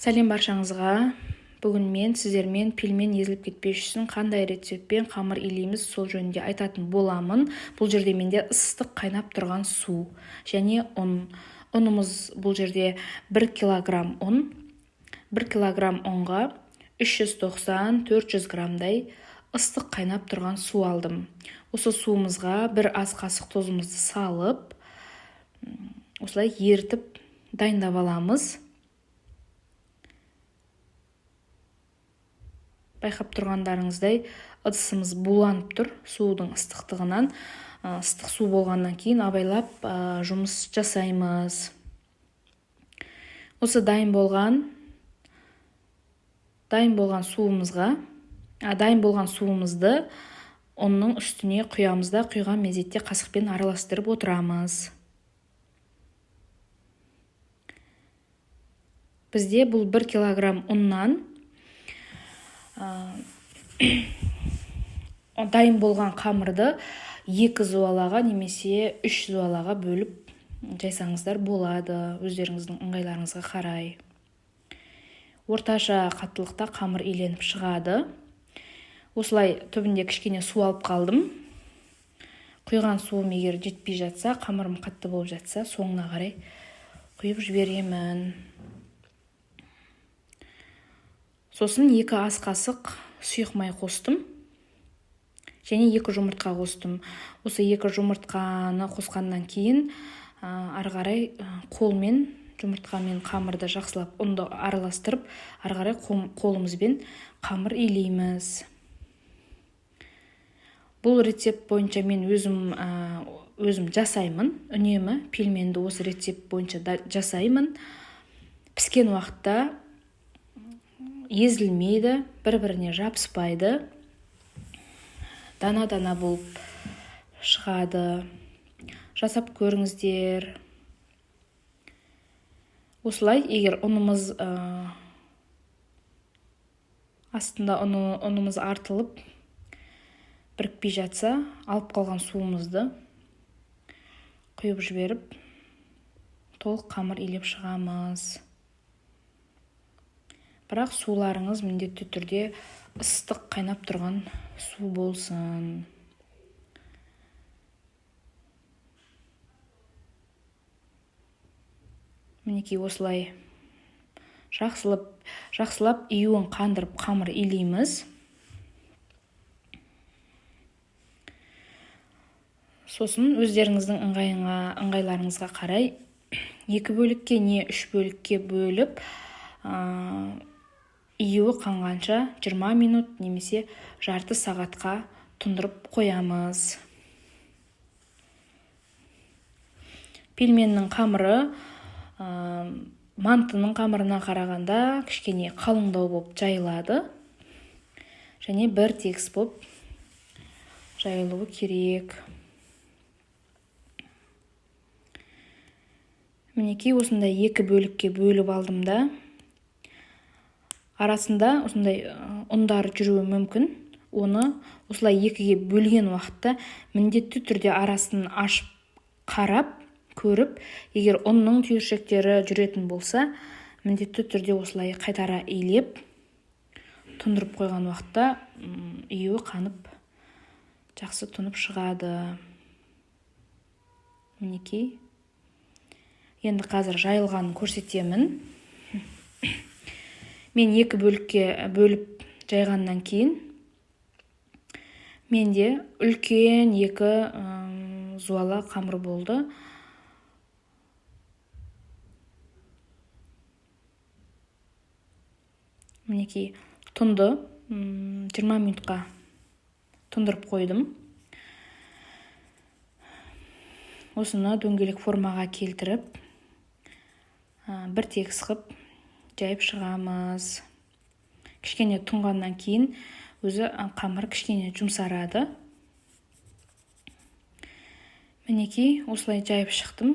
Сәлем баршаңызға. Бүгін мен сіздермен пельмен езіліп кетпеш үшін қандай рецептпен қамыр илейміз сол жөнінде айтатын боламын. Бұл жерде менде ыстық қайнап тұрған су және ұн. Ұнымыз бұл жерде 1 килограмм ұн. 1 килограмм ұнға 390-400 граммдай ыстық қайнап тұрған су алдым. Осы суымызға 1 ас қасық тұзымызды салып, осылай ертіп дайындап аламыз. Байқап тұрғандарыңыздай ыдысымыз буланып тұр судың ыстықтығынан. Ыстық су болғаннан кейін абайлап жұмыс жасаймыз. Осы дайын болған суымызды ұнның үстіне құямыз да құйған мезетте қасықпен араластырып отырамыз. Бізде бұл 1 килограмм ұннан дайын болған қамырды 2 зуалаға немесе 3 зуалаға бөліп жайсаңыздар болады, өздеріңіздің ыңғайларыңызға қарай. Орташа қаттылықта қамыр иленіп шығады. Осылай түбінде кішкене су алып қалдым. Құйған суым егер жетпей жатса, қамырым қатты болып жатса, соңына қарай құйып жіберемін. Сосын 2 ас қасық сұйық май қостым. Және 2 жұмыртқа қостым. Осы 2 жұмыртқаны қосқаннан кейін ары қарай қолмен жұмыртқамен қамырды жақсылап ұнды араластырып, ары қарай қолымызбен қамыр илейміз. Бұл рецепт бойынша мен өзім жасаймын. Үнемі пельменді осы рецепт бойынша жасаймын. Піскен уақытта езілмейді, бір-біріне жабыспайды. Дана-дана болып шығады. Жасап көріңіздер. Осылай, егер ұнымыз астында ұнымыз артылып бірікпей жатса, алып қалған суымызды құйып жіберіп, толық қамыр илеп шығамыз. Бірақ суларыңыз міндетті түрде ыстық қайнап тұрған су болсын. Мінекей осылай жақсылап июін қандырып қамыр илейміз. Сосын өздеріңіздің ыңғайларыңызға қарай 2 бөлікке не 3 бөлікке бөліп, июі қанғанша 20 минут немесе жарты сағатқа тұндырып қоямыз. Пельменнің қамыры мантының қамырына қарағанда кішкене қалыңдау болып жайылады. Және бір тегіс болып жайылуы керек. Мінекей осындай 2 бөлікке бөліп алдым да, арасында осындай ұндар жүруі мүмкін. Оны осылай 2-ге бөлген уақытта міндетті түрде арасын ашып қарап, көріп, егер ұнның түйіршектері жүретін болса, міндетті түрде осылай қайтара илеп, тұндырып қойған уақытта июі қанып, жақсы тұнып шығады. Мінекей. Енді қазір жайылғанын көрсетемін. Мен 2 бөлікке бөліп жайғаннан кейін, менде үлкен 2 зуала қамыр болды. Мінекей тұнды 20 минутқа тұндырып қойдым. Осыны дөңгелек формаға келтіріп, бір тегіс қып жайып шығамыз. Кішкене тұнғаннан кейін өзі қамыр кішкене жұмсарады. Мінекей осылай жайып шықтым.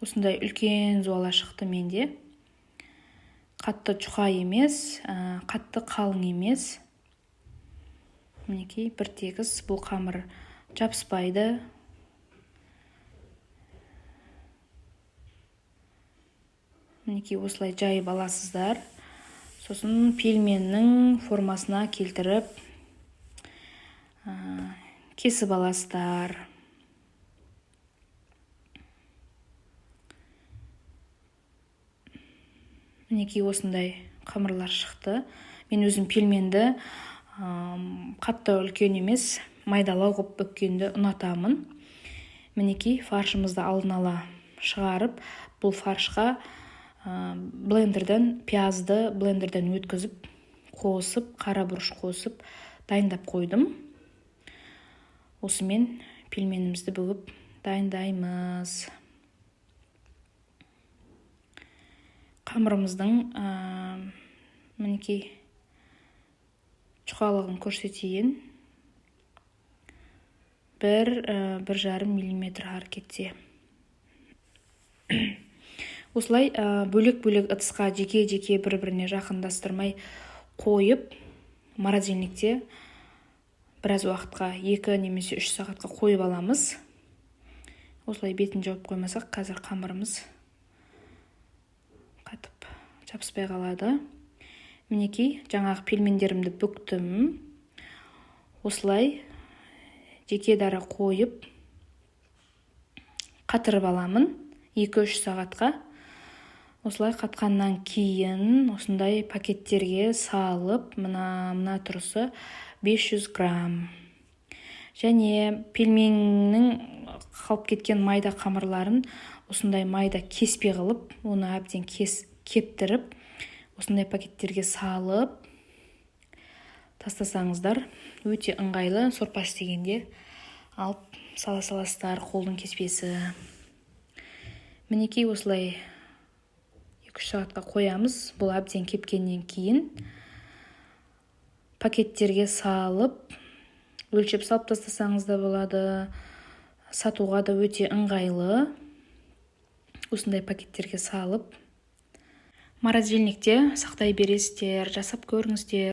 Осындай үлкен зуала шықты менде. Қатты жұқа емес, қатты қалың емес. Мінекей бір тегіс бұл қамыр жабыспайды. Мінекей осылай жайып аласыздар. Сосын пельменнің формасына келтіріп кесіп аласыздар. Мінекей осындай қамырлар шықты. Мен өзім пельменді қатты үлкен емес, майдалау қып бүккенді ұнатамын. Мінекей фаршымызды алдын ала шығарып, бұл фаршқа пиязды блендерден өткізіп, қосып, қара бұрыш қосып, дайындап қойдым. Осымен пельменімізді бүгіп дайындаймыз. Қамырымыздың мінекей жұқалығын көрсетейін. 1,5 миллиметр әрекетте. Осылай бөлек-бөлек ыдысқа жеке-жеке бір-біріне жақындастырмай қойып, морозильникте біраз уақытқа 2 немесе 3 сағатқа қойып аламыз. Осылай бетін жауып қоймасақ, қазір қамырымыз қатып жабыспай қалады. Мінекей жаңағы пельмендерімді бүктім. Осылай жеке дара қойып қатырып аламын 2-3 сағатқа. Осылай қатқаннан кейін осындай пакеттерге салып, мына тұрысы 500 грамм. Және пельменнің қалып кеткен майда қамырларын осындай майда кеспе қылып, оны әбден кептіріп, осындай пакеттерге салып тастасаңыздар, өте ыңғайлы. Сорпа істегенде алып сала саласыздар, қолдың кеспесі. Мінекей осылай 2-3 сағатқа қоямыз. Бұл әбден кепкеннен кейін пакеттерге салып, өлшеп салып тастасаңыз да болады. Сатуға да өте ыңғайлы. Осындай пакеттерге салып, морозильникте сақтай бересіздер, жасап көріңіздер.